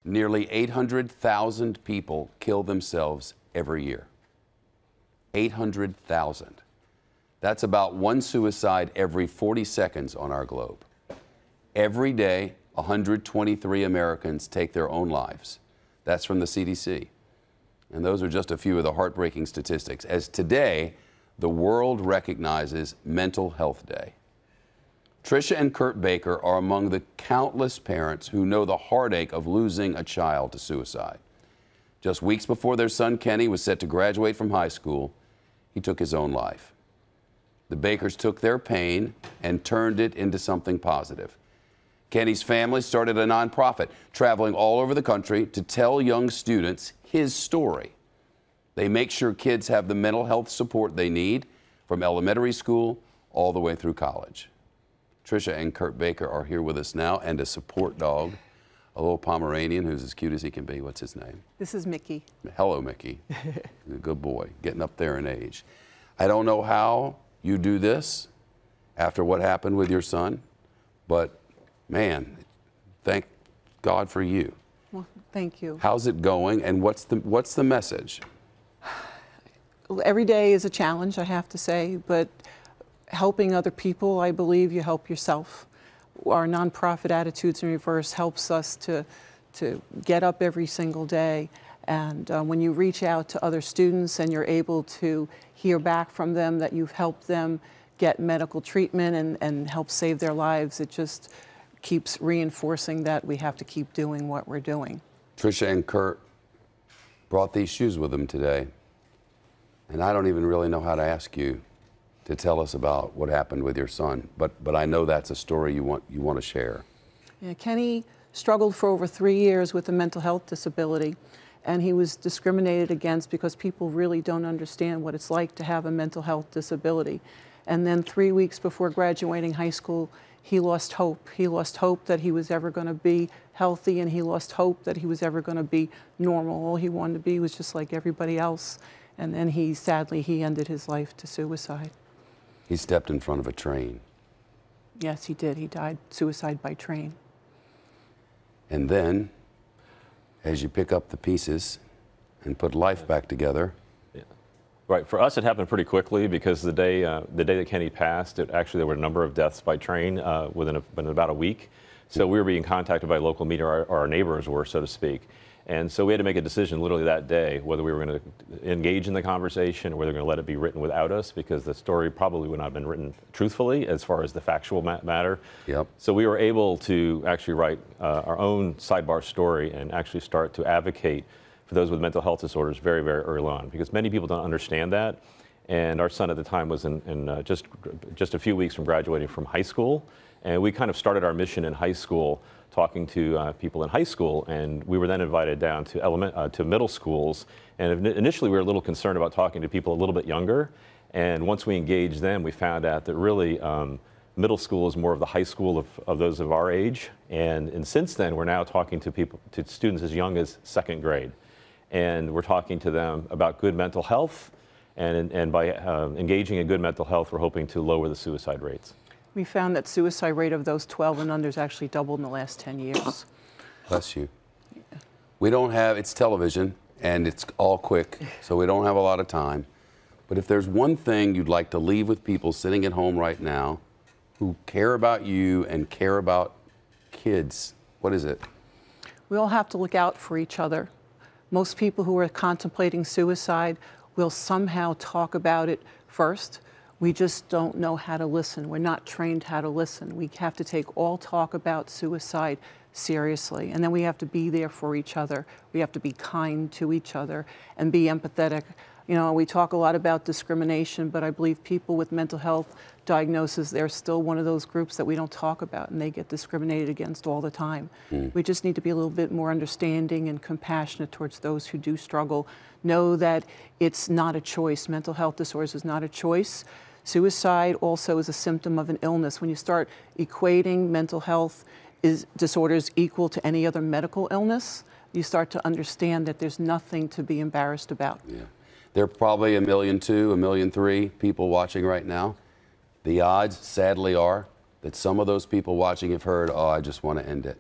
Nearly 800,000 people kill themselves every year. 800,000. That's about one suicide every 40 seconds on our globe. Every day, 123 Americans take their own lives. That's from the CDC. And those are just a few of the heartbreaking statistics. As today, the world recognizes Mental Health Day. Tricia and Kurt Baker are among the countless parents who know the heartache of losing a child to suicide. Just weeks before their son Kenny was set to graduate from high school, he took his own life. The Bakers took their pain and turned it into something positive. Kenny's family started a nonprofit, traveling all over the country to tell young students his story. They make sure kids have the mental health support they need from elementary school all the way through college. Tricia and Kurt Baker are here with us now, and a support dog, a little Pomeranian who's as cute as he can be. What's his name? This is Mickey. Hello, Mickey. He's a good boy, getting up there in age. I don't know how you do this after what happened with your son, but man, thank God for you. Well, thank you. How's it going, and what's the message? Every day is a challenge, I have to say, but helping other people, I believe you help yourself. Our nonprofit Attitudes in Reverse helps us to get up every single day. And when you reach out to other students and you're able to hear back from them that you've helped them get medical treatment and help save their lives, it just keeps reinforcing that we have to keep doing what we're doing. Tricia and Kurt brought these shoes with them today, and I don't even really know how to ask you to tell us about what happened with your son, but I know that's a story you want to share. Yeah, Kenny struggled for over 3 years with a mental health disability, and he was discriminated against because people really don't understand what it's like to have a mental health disability. And then 3 weeks before graduating high school, he lost hope. He lost hope that he was ever going to be healthy, and he lost hope that he was ever going to be normal. All he wanted to be was just like everybody else. And then sadly, he ended his life to suicide. He stepped in front of a train. Yes, he did. He died suicide by train. And then, as you pick up the pieces and put life back together. Yeah. Right. For us, it happened pretty quickly because the day that Kenny passed, there were a number of deaths by train within about a week. So we were being contacted by local media, or our neighbors were, so to speak. And so we had to make a decision literally that day whether we were going to engage in the conversation or whether we were going to let it be written without us, because the story probably would not have been written truthfully as far as the factual matter. Yep. So we were able to actually write our own sidebar story and actually start to advocate for those with mental health disorders very, very early on, because many people don't understand that. And our son at the time was just a few weeks from graduating from high school. And we kind of started our mission in high school, talking to people in high school, and we were then invited down to middle schools. And initially we were a little concerned about talking to people a little bit younger. And once we engaged them, we found out that really middle school is more of the high school of those of our age. And since then, we're now talking to students as young as second grade. And we're talking to them about good mental health. And by engaging in good mental health, we're hoping to lower the suicide rates. We found that suicide rate of those 12 and under has actually doubled in the last 10 years. Bless you. Yeah. We don't have, it's television, and it's all quick, so we don't have a lot of time. But if there's one thing you'd like to leave with people sitting at home right now who care about you and care about kids, what is it? We all have to look out for each other. Most people who are contemplating suicide will somehow talk about it first. We just don't know how to listen. We're not trained how to listen. We have to take all talk about suicide seriously. And then we have to be there for each other. We have to be kind to each other and be empathetic. You know, we talk a lot about discrimination, but I believe people with mental health diagnosis, they're still one of those groups that we don't talk about, and they get discriminated against all the time. We just need to be a little bit more understanding and compassionate towards those who do struggle. Know that it's not a choice. Mental health disorders is not a choice. Suicide also is a symptom of an illness. When you start equating mental health disorders equal to any other medical illness, you start to understand that there's nothing to be embarrassed about. Yeah. There are probably 1.2 million, 1.3 million people watching right now. The odds, sadly, are that some of those people watching have heard, oh, I just want to end it.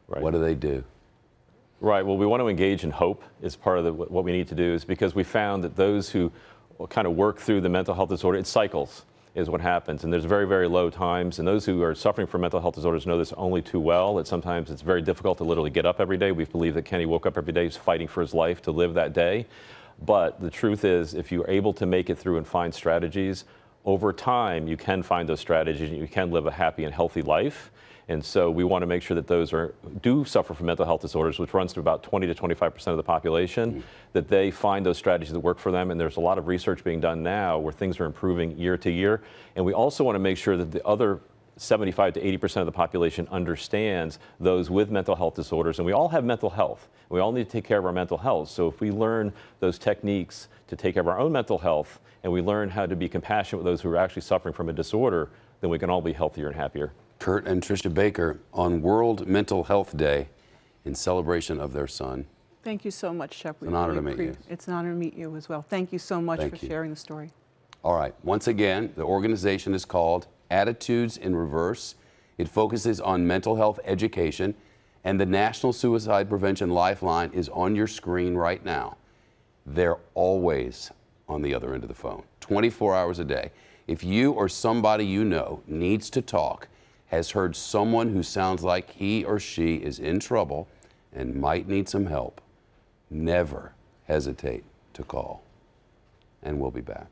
Right. What do they do? Right. Well, we want to engage in hope as part of what we need to do, is because we found that those who kind of work through the mental health disorder, it cycles is what happens. And there's very, very low times. And those who are suffering from mental health disorders know this only too well, that sometimes it's very difficult to literally get up every day. We believe that Kenny woke up every day fighting for his life to live that day. But the truth is, if you're able to make it through and find strategies, over time, you can find those strategies and you can live a happy and healthy life. And so we want to make sure that those do suffer from mental health disorders, which runs to about 20 to 25% of the population, that they find those strategies that work for them. And there's a lot of research being done now where things are improving year to year. And we also want to make sure that the other 75 to 80% of the population understands those with mental health disorders. And we all have mental health. We all need to take care of our mental health. So if we learn those techniques to take care of our own mental health, and we learn how to be compassionate with those who are actually suffering from a disorder, then we can all be healthier and happier. Kurt and Tricia Baker on World Mental Health Day in celebration of their son. Thank you so much, Shepard. It's an honor to meet you. It's an honor to meet you as well. Thank you so much for sharing the story. All right. Once again, the organization is called Attitudes in Reverse. It focuses on mental health education, and the National Suicide Prevention Lifeline is on your screen right now. They're always on the other end of the phone, 24 hours a day. If you or somebody you know needs to talk, has heard someone who sounds like he or she is in trouble and might need some help, never hesitate to call. And we'll be back.